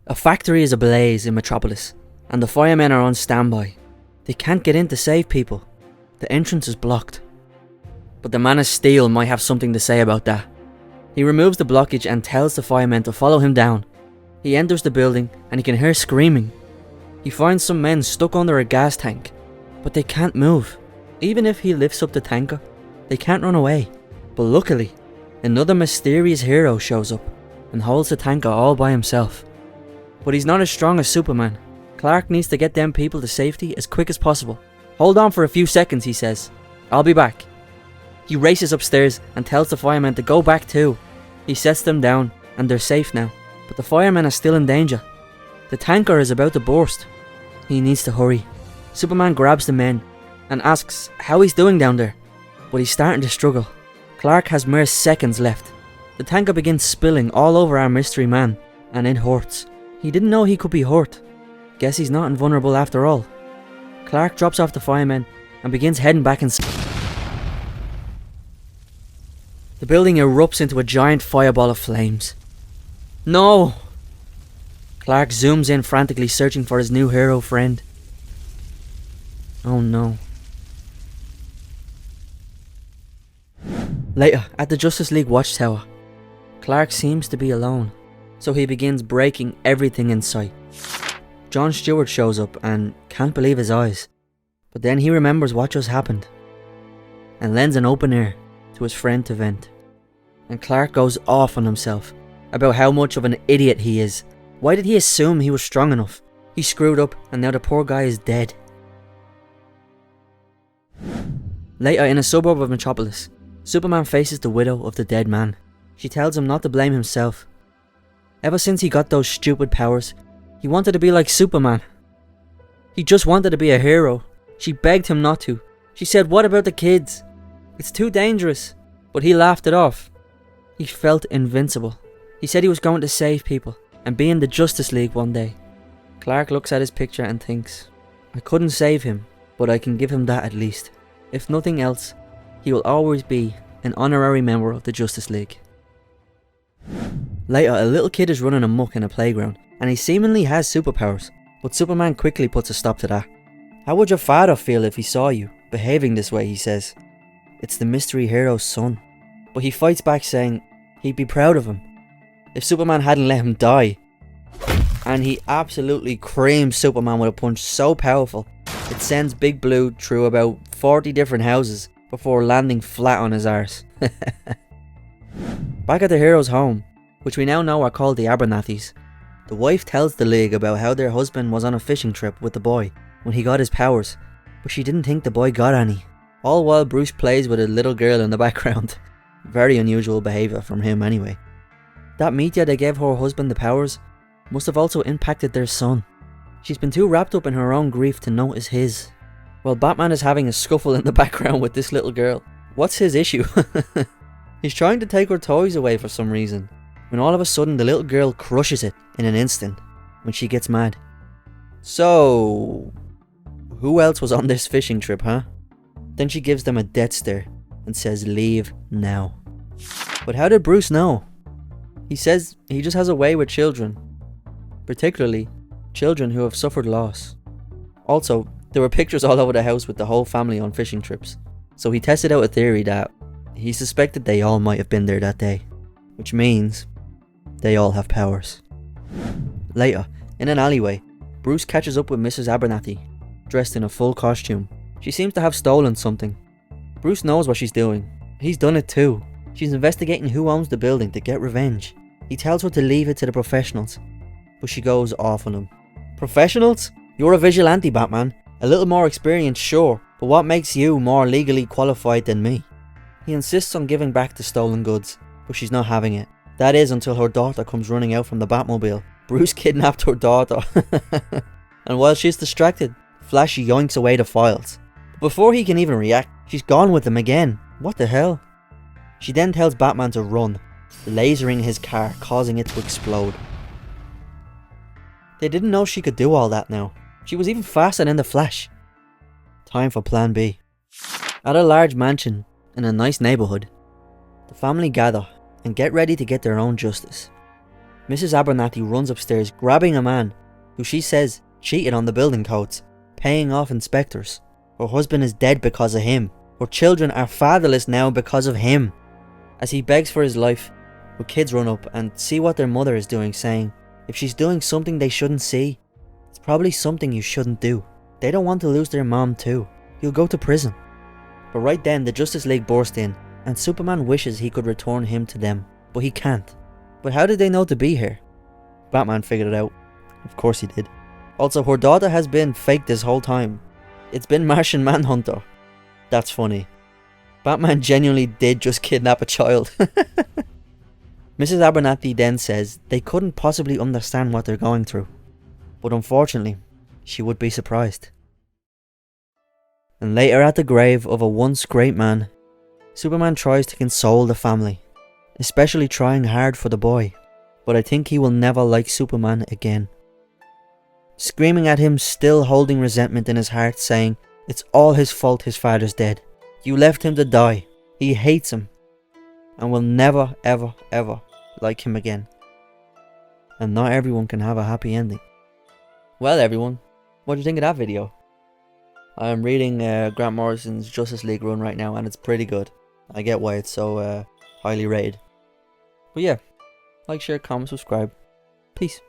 A factory is ablaze in Metropolis, and the firemen are on standby. They can't get in to save people. The entrance is blocked. But the Man of Steel might have something to say about that. He removes the blockage and tells the firemen to follow him down. He enters the building and he can hear screaming. He finds some men stuck under a gas tank, but they can't move. Even if he lifts up the tanker, they can't run away. But luckily, another mysterious hero shows up and holds the tanker all by himself. But he's not as strong as Superman. Clark needs to get them people to safety as quick as possible. Hold on for a few seconds, he says. I'll be back. He races upstairs and tells the firemen to go back too. He sets them down and they're safe now. But the firemen are still in danger. The tanker is about to burst. He needs to hurry. Superman grabs the men and asks how he's doing down there. But he's starting to struggle. Clark has mere seconds left. The tanker begins spilling all over our mystery man, and it hurts. He didn't know he could be hurt. Guess he's not invulnerable after all. Clark drops off the firemen and begins heading back inside. The building erupts into a giant fireball of flames. No! Clark zooms in frantically, searching for his new hero friend. Oh no. Later, at the Justice League Watchtower, Clark seems to be alone, so he begins breaking everything in sight. John Stewart shows up and can't believe his eyes, but then he remembers what just happened and lends an open ear to his friend to vent. And Clark goes off on himself about how much of an idiot he is. Why did he assume he was strong enough? He screwed up and now the poor guy is dead. Later, in a suburb of Metropolis, Superman faces the widow of the dead man. She tells him not to blame himself. Ever since he got those stupid powers, he wanted to be like Superman. He just wanted to be a hero. She begged him not to. She said, "What about the kids? It's too dangerous." But he laughed it off. He felt invincible. He said he was going to save people and be in the Justice League one day. Clark looks at his picture and thinks, I couldn't save him, but I can give him that at least. If nothing else, he will always be an honorary member of the Justice League. Later, a little kid is running amok in a playground, and he seemingly has superpowers, but Superman quickly puts a stop to that. How would your father feel if he saw you behaving this way, he says. It's the mystery hero's son. But he fights back saying he'd be proud of him if Superman hadn't let him die. And he absolutely creams Superman with a punch so powerful it sends Big Blue through about 40 different houses before landing flat on his arse. Back at the hero's home, which we now know are called the Abernathys, the wife tells the League about how their husband was on a fishing trip with the boy when he got his powers, but she didn't think the boy got any. All while Bruce plays with a little girl in the background. Very unusual behaviour from him anyway. That media they gave her husband the powers must have also impacted their son. She's been too wrapped up in her own grief to notice his. While Batman is having a scuffle in the background with this little girl. What's his issue? He's trying to take her toys away for some reason, when all of a sudden the little girl crushes it in an instant when she gets mad. So, who else was on this fishing trip, huh? Then she gives them a death stare and says leave now. But how did Bruce know? He says he just has a way with children, particularly children who have suffered loss. Also, there were pictures all over the house with the whole family on fishing trips, so he tested out a theory that he suspected they all might have been there that day, which means they all have powers. Later, in an alleyway, Bruce catches up with Mrs. Abernathy, dressed in a full costume. She seems to have stolen something. Bruce knows what she's doing. He's done it too. She's investigating who owns the building to get revenge. He tells her to leave it to the professionals, but she goes off on him. Professionals? You're a vigilante, Batman. A little more experience, sure, but what makes you more legally qualified than me? He insists on giving back the stolen goods, but she's not having it. That is until her daughter comes running out from the Batmobile. Bruce kidnapped her daughter. And while she's distracted, Flash yoinks away the files. But before he can even react, she's gone with them again. What the hell? She then tells Batman to run, lasering his car, causing it to explode. They didn't know she could do all that now. She was even faster than the Flash. Time for Plan B. At a large mansion in a nice neighbourhood, the family gather and get ready to get their own justice. Mrs. Abernathy runs upstairs, grabbing a man who she says cheated on the building codes, paying off inspectors. Her husband is dead because of him. Her children are fatherless now because of him. As he begs for his life, her kids run up and see what their mother is doing, saying, if she's doing something they shouldn't see, it's probably something you shouldn't do. They don't want to lose their mom too. He'll go to prison. But right then the Justice League burst in, and Superman wishes he could return him to them, but he can't. But how did they know to be here? Batman figured it out. Of course he did. Also, her daughter has been fake this whole time. It's been Martian Manhunter. That's funny. Batman genuinely did just kidnap a child. Mrs. Abernathy then says they couldn't possibly understand what they're going through. But unfortunately, she would be surprised. And later at the grave of a once great man, Superman tries to console the family, especially trying hard for the boy. But I think he will never like Superman again. Screaming at him, still holding resentment in his heart, saying it's all his fault his father's dead. You left him to die. He hates him and will never ever ever like him again. And not everyone can have a happy ending. Well everyone, what do you think of that video? I am reading Grant Morrison's Justice League run right now and it's pretty good. I get why it's so highly rated. But yeah, like, share, comment, subscribe. Peace.